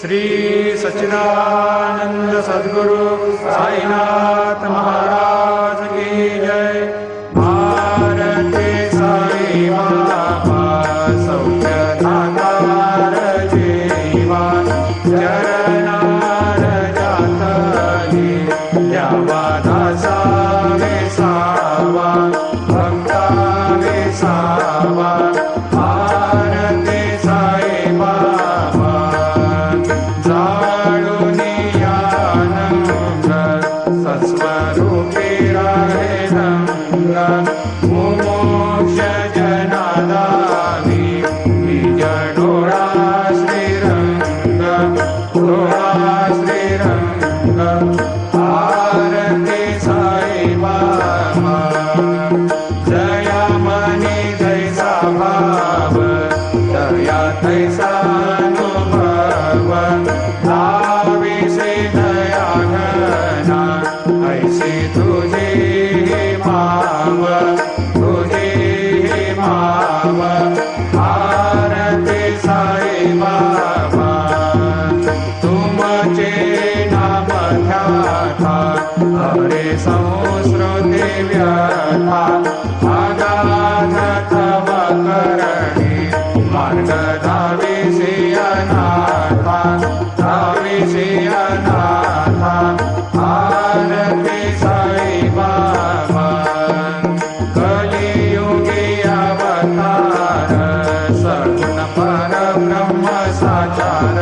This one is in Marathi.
श्री सच्चिदानंद सद्गुरु साईनाथ महाराज की जय। भारती साई बाबा सौख्यदातार जीवा, चरणार जातली द्यावा दासा विसावा, भक्ता विसावा। भारती साई बाबा सत्स्वरूपी राहे रंग, मुमोक्ष जनादानी निज डोळा श्रीरंग, डोळा श्रीरंग। भारती साई बाबा जया मनी जैसा भाव, दया तैसा अनुभव। लाविसे दया घना ऐसी तुझी माव, तुझी माव। भारती साई बाबा तुमचे नाम ध्याता, हरे संस्कृती व्यथा। अगाध तव करणी मार्ग धाविसी अनाथा, धाविसी अनाथा। भारती साई बाबा कलियुगी अवतार, सगुण परब्रह्म साचार।